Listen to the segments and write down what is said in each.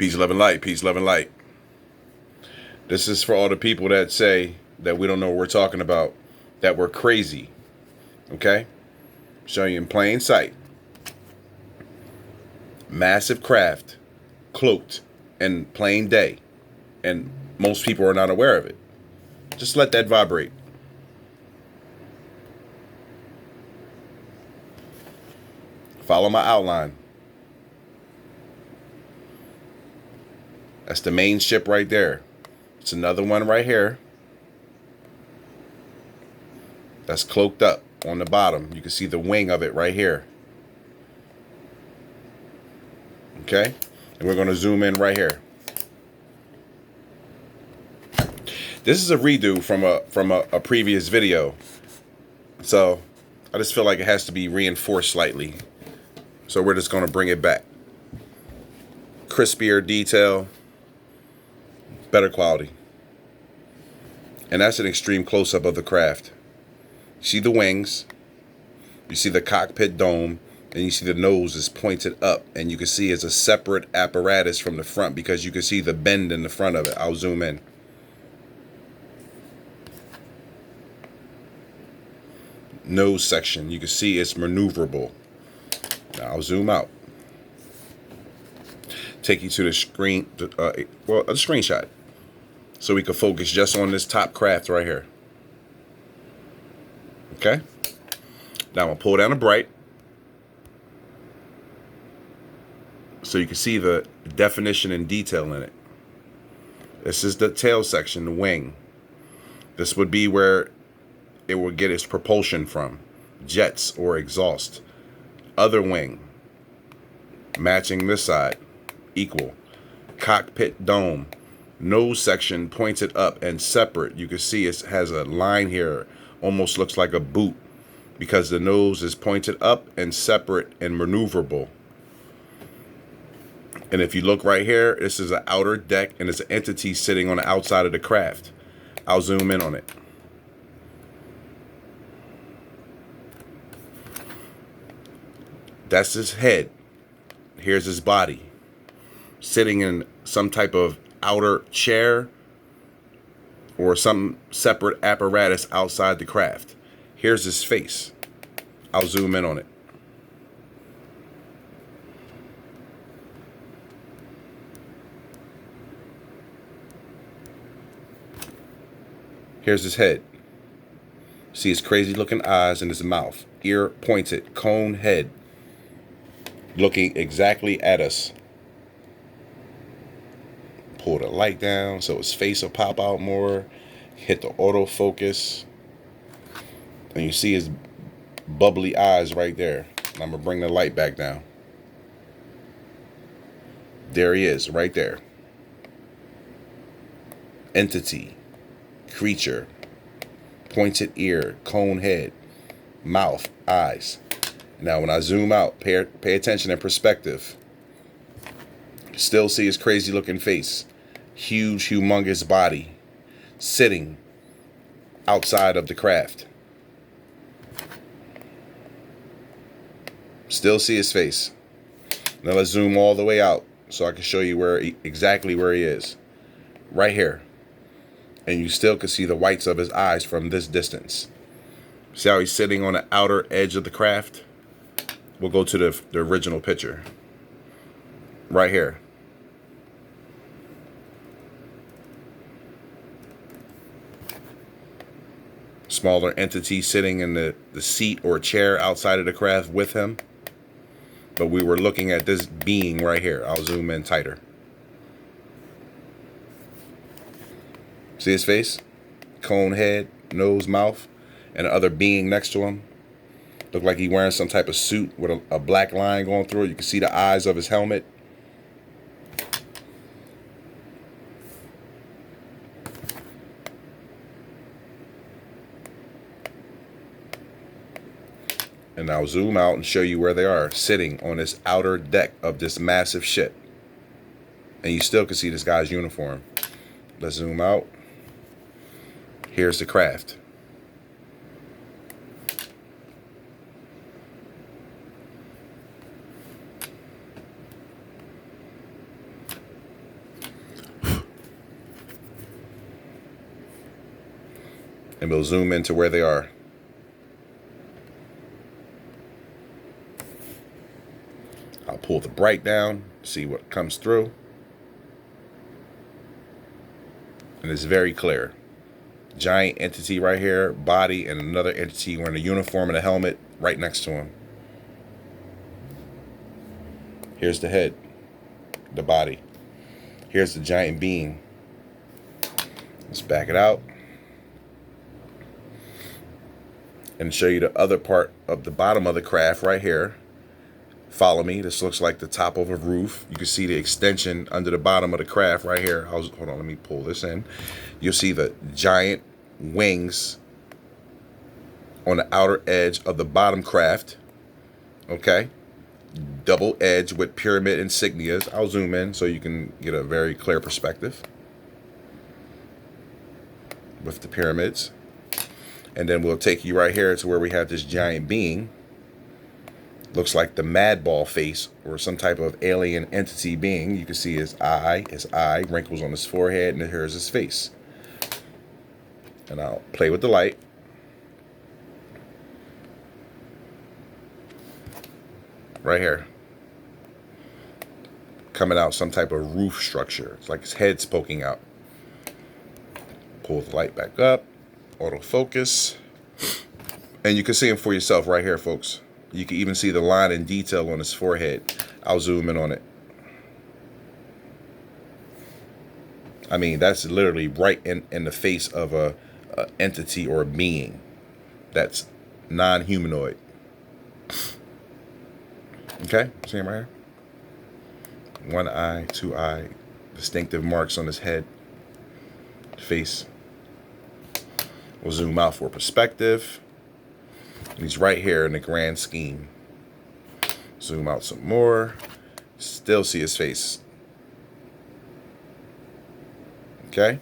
Peace, love, and light. Peace, love, and light. This is for all the people that say that we don't know what we're talking about, that we're crazy. Okay? Showing you in plain sight. Massive craft, cloaked in plain day. And most people are not aware of it. Just let that vibrate. Follow my outline. That's the main ship right there. It's another one right here. That's cloaked up on the bottom. You can see the wing of it right here. Okay? And we're going to zoom in right here. This is a redo from a previous video. So I just feel like it has to be reinforced slightly. So we're just going to bring it back. Crispier detail. Better quality. And that's an extreme close-up of the craft. You see the wings. You see the cockpit dome. And you see the nose is pointed up. And you can see it's a separate apparatus from the front because you can see the bend in the front of it. I'll zoom in. Nose section. You can see it's maneuverable. Now I'll zoom out. Take you to the screen. A screenshot. So we can focus just on this top craft right here. Okay? Now I'm going to pull down the bright. So you can see the definition and detail in it. This is the tail section, the wing. This would be where it will get its propulsion from. Jets or exhaust. Other wing. Matching this side. Equal. Cockpit dome. Nose section pointed up and separate. You can see it has a line here. Almost looks like a boot. Because the nose is pointed up and separate and maneuverable. And if you look right here, this is an outer deck and it's an entity sitting on the outside of the craft. I'll zoom in on it. That's his head. Here's his body. Sitting in some type of outer chair or some separate apparatus outside the craft. Here's his face. I'll zoom in on it. Here's his head. See his crazy looking eyes and his mouth. Ear pointed, cone head. Looking exactly at us. Pull the light down so his face will pop out more. Hit the autofocus. And you see his bubbly eyes right there. I'm going to bring the light back down. There he is, right there. Entity. Creature. Pointed ear. Cone head. Mouth. Eyes. Now when I zoom out, pay attention and perspective. Still see his crazy looking face. Huge, humongous body. Sitting outside of the craft. Still see his face. Now let's zoom all the way out so I can show you exactly where he is. Right here. And you still can see the whites of his eyes from this distance. See how he's sitting on the outer edge of the craft? We'll go to the original picture. Right here. Smaller entity sitting in the seat or chair outside of the craft with him. But we were looking at this being right here. I'll zoom in tighter. See his face? Cone head, nose, mouth, and the other being next to him. Look like he's wearing some type of suit with a black line going through it. You can see the eyes of his helmet. And I'll zoom out and show you where they are, sitting on this outer deck of this massive ship. And you still can see this guy's uniform. Let's zoom out. Here's the craft. And we'll zoom into where they are. I'll pull the bright down, see what comes through. And it's very clear. Giant entity right here, body, and another entity wearing a uniform and a helmet right next to him. Here's the head, the body. Here's the giant being. Let's back it out and show you the other part of the bottom of the craft right here. Follow me. This looks like the top of a roof. You can see the extension under the bottom of the craft right here. Hold on, let me pull this in. You'll see the giant wings on the outer edge of the bottom craft. Okay. Double edge with pyramid insignias. I'll zoom in so you can get a very clear perspective with the pyramids. And then we'll take you right here to where we have this giant being. Looks like the Madball face or some type of alien entity being. You can see his eye, wrinkles on his forehead, and here's his face. And I'll play with the light. Right here. Coming out some type of roof structure. It's like his head's poking out. Pull the light back up. Autofocus. And you can see him for yourself right here, folks. You can even see the line and detail on his forehead. I'll zoom in on it. I mean, that's literally right in the face of a entity or a being that's non-humanoid. Okay, see him right here? One eye, two eye, distinctive marks on his head, face. We'll zoom out for perspective. He's right here in the grand scheme. Zoom out some more. Still see his face. Okay?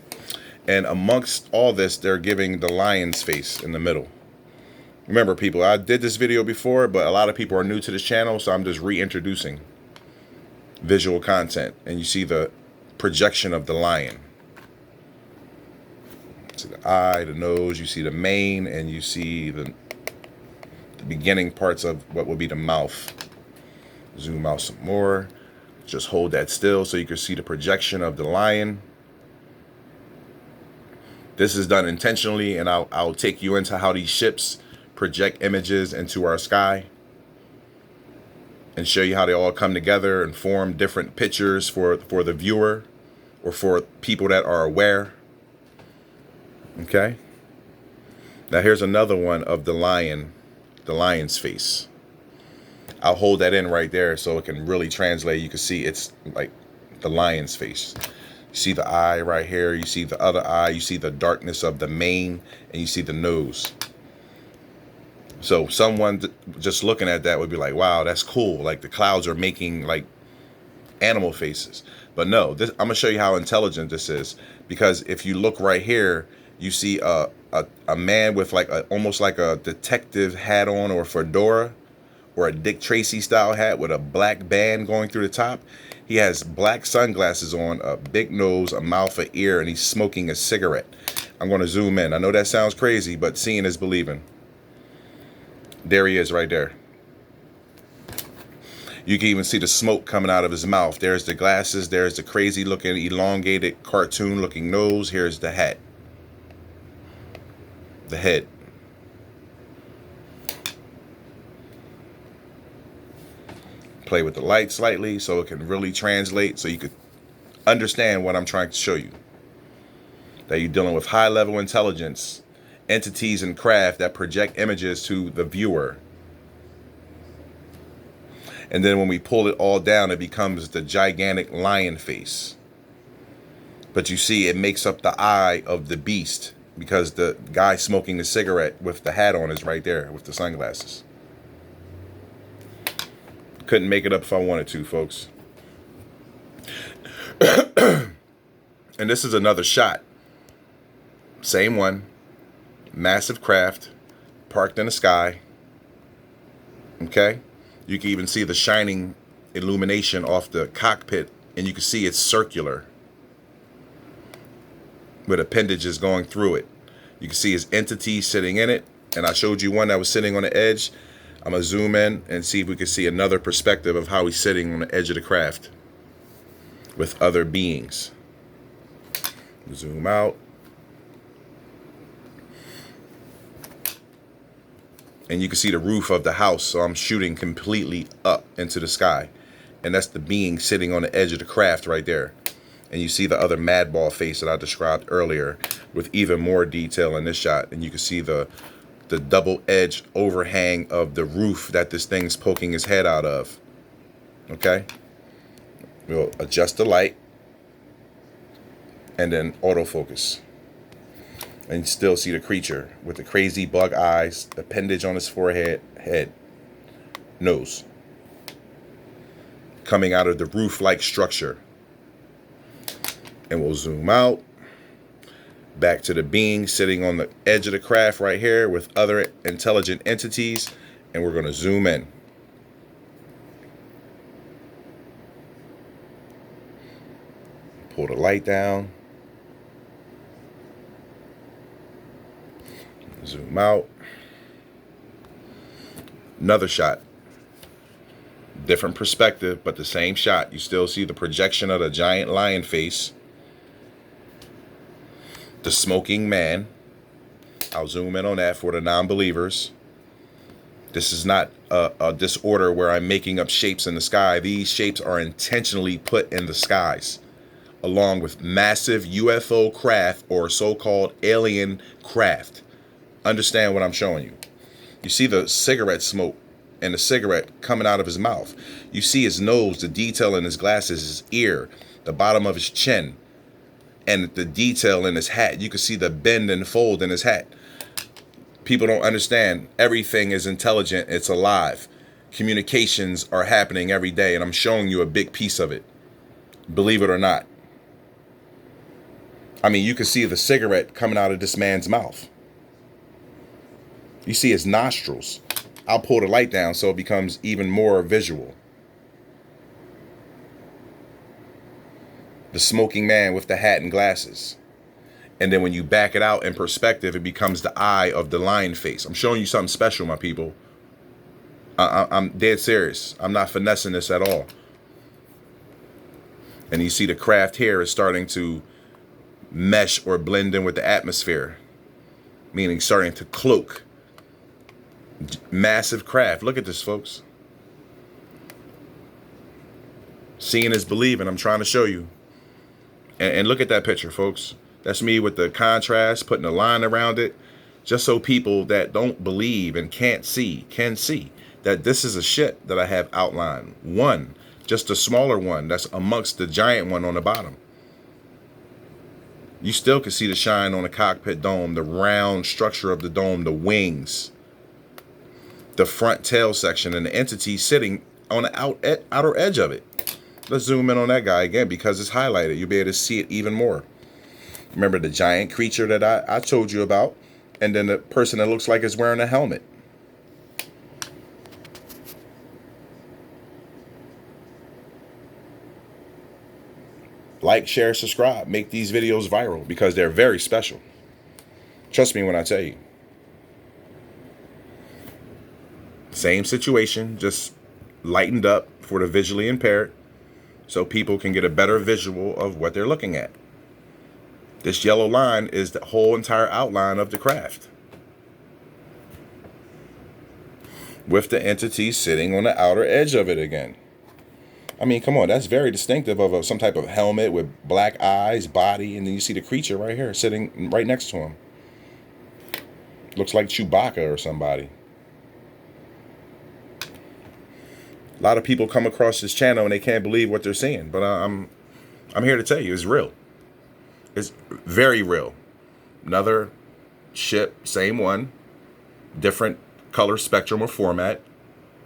And amongst all this, they're giving the lion's face in the middle. Remember, people, I did this video before, but a lot of people are new to this channel, so I'm just reintroducing visual content. And you see the projection of the lion. See the eye, the nose, you see the mane, and you see the beginning parts of what will be the mouth. Zoom out some more. Just hold that still so you can see the projection of the lion. This is done intentionally, and I'll take you into how these ships project images into our sky and show you how they all come together and form different pictures for the viewer or for people that are aware. Okay. Now here's another one of the lion's face. I'll hold that in right there so it can really translate. You can see it's like the lion's face. You see the eye right here. You see the other eye. You see the darkness of the mane, and you see the nose. So someone just looking at that would be like, wow, that's cool. Like the clouds are making like animal faces. But no, I'm going to show you how intelligent this is. Because if you look right here, you see a man with like almost like a detective hat on, or fedora, or a Dick Tracy style hat with a black band going through the top. He has black sunglasses on, a big nose, a mouth, an ear, and he's smoking a cigarette. I'm going to zoom in. I know that sounds crazy, but seeing is believing. There he is right there. You can even see the smoke coming out of his mouth. There's the glasses. There's the crazy looking, elongated, cartoon looking nose. Here's the hat. The head. Play with the light slightly so it can really translate, so you could understand what I'm trying to show you. That you're dealing with high level intelligence, entities and craft that project images to the viewer. And then when we pull it all down, it becomes the gigantic lion face. But you see, it makes up the eye of the beast, because the guy smoking the cigarette with the hat on is right there with the sunglasses. Couldn't make it up if I wanted to, folks. And this is another shot. Same one. Massive craft. Parked in the sky. Okay? You can even see the shining illumination off the cockpit. And you can see it's circular, with appendages going through it. You can see his entity sitting in it. And I showed you one that was sitting on the edge. I'm going to zoom in and see if we can see another perspective of how he's sitting on the edge of the craft with other beings. Zoom out. And you can see the roof of the house. So I'm shooting completely up into the sky. And that's the being sitting on the edge of the craft right there. And you see the other madball face that I described earlier with even more detail in this shot. And you can see the double-edged overhang of the roof that this thing's poking his head out of. Okay? We'll adjust the light. And then autofocus. And you still see the creature with the crazy bug eyes, the appendage on his forehead, head, nose, coming out of the roof-like structure. And we'll zoom out back to the being sitting on the edge of the craft right here with other intelligent entities. And we're going to zoom in. Pull the light down. Zoom out. Another shot. Different perspective, but the same shot. You still see the projection of the giant lion face. The smoking man. I'll zoom in on that for the non-believers. This is not a disorder where I'm making up shapes in the sky. These shapes are intentionally put in the skies, along with massive UFO craft or so-called alien craft. Understand what I'm showing you. You see the cigarette smoke and the cigarette coming out of his mouth. You see his nose, the detail in his glasses, his ear, the bottom of his chin, and the detail in his hat. You can see the bend and fold in his hat. People don't understand. Everything is intelligent. It's alive. Communications are happening every day, and I'm showing you a big piece of it. Believe it or not. I mean, you can see the cigarette coming out of this man's mouth. You see his nostrils. I'll pull the light down so it becomes even more visual. The smoking man with the hat and glasses. And then when you back it out in perspective, it becomes the eye of the lion face. I'm showing you something special, my people. I'm dead serious. I'm not finessing this at all. And you see the craft here is starting to mesh or blend in with the atmosphere. Meaning starting to cloak. Massive craft. Look at this, folks. Seeing is believing. I'm trying to show you. And look at that picture, folks. That's me with the contrast, putting a line around it, just so people that don't believe and can't see can see that this is a ship that I have outlined. One, just a smaller one that's amongst the giant one on the bottom. You still can see the shine on the cockpit dome, the round structure of the dome, the wings, the front tail section, and the entity sitting on the outer edge of it. Let's zoom in on that guy again because it's highlighted. You'll be able to see it even more. Remember the giant creature that I told you about? And then the person that looks like is wearing a helmet. Like, share, subscribe. Make these videos viral because they're very special. Trust me when I tell you. Same situation, just lightened up for the visually impaired so people can get a better visual of what they're looking at. This yellow line is the whole entire outline of the craft, with the entity sitting on the outer edge of it again. I mean, come on, that's very distinctive of some type of helmet with black eyes, body, and then you see the creature right here sitting right next to him. Looks like Chewbacca or somebody. A lot of people come across this channel and they can't believe what they're seeing, but I'm here to tell you it's real. It's very real. Another ship, same one, different color spectrum or format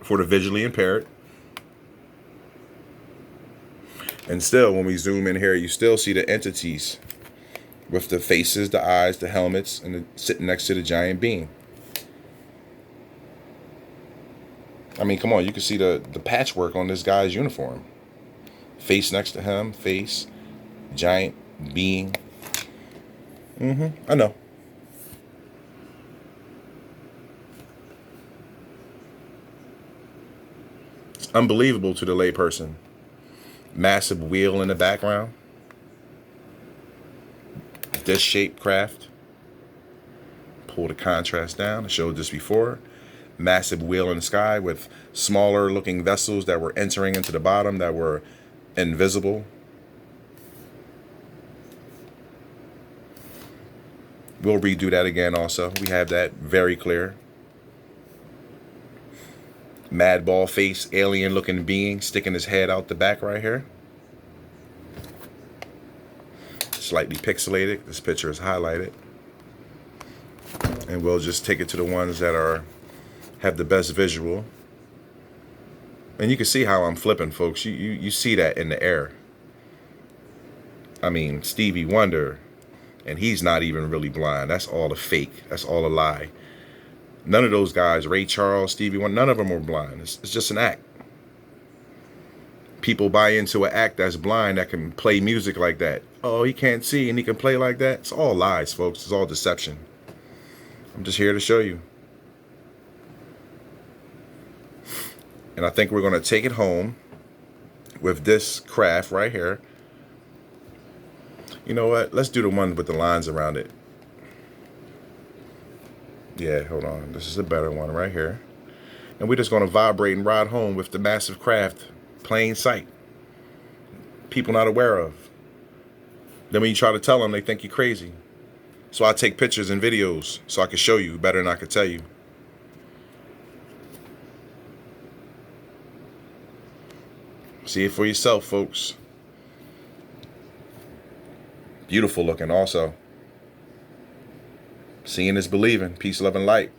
for the visually impaired. And still, when we zoom in here, you still see the entities with the faces, the eyes, the helmets, and sitting next to the giant being. I mean, come on, you can see the patchwork on this guy's uniform. Face next to him, face, giant being. I know. Unbelievable to the layperson. Massive wheel in the background. Disc-shaped craft. Pull the contrast down. I showed this before. Massive wheel in the sky with smaller looking vessels that were entering into the bottom that were invisible. We'll redo that again also. We have that very clear. Madball face, alien looking being sticking his head out the back right here. Slightly pixelated. This picture is highlighted. And we'll just take it to the ones that have the best visual. And you can see how I'm flipping, folks. You see that in the air. I mean, Stevie Wonder, and he's not even really blind. That's all a fake. That's all a lie. None of those guys, Ray Charles, Stevie Wonder, none of them were blind. It's just an act. People buy into an act that's blind that can play music like that. Oh, he can't see and he can play like that. It's all lies, folks. It's all deception. I'm just here to show you. And I think we're going to take it home with this craft right here. You know what? Let's do the one with the lines around it. Yeah, hold on. This is a better one right here. And we're just going to vibrate and ride home with the massive craft, plain sight. People not aware of. Then when you try to tell them, they think you're crazy. So I take pictures and videos so I can show you better than I could tell you. See it for yourself, folks. Beautiful looking also. Seeing is believing. Peace, love, and light.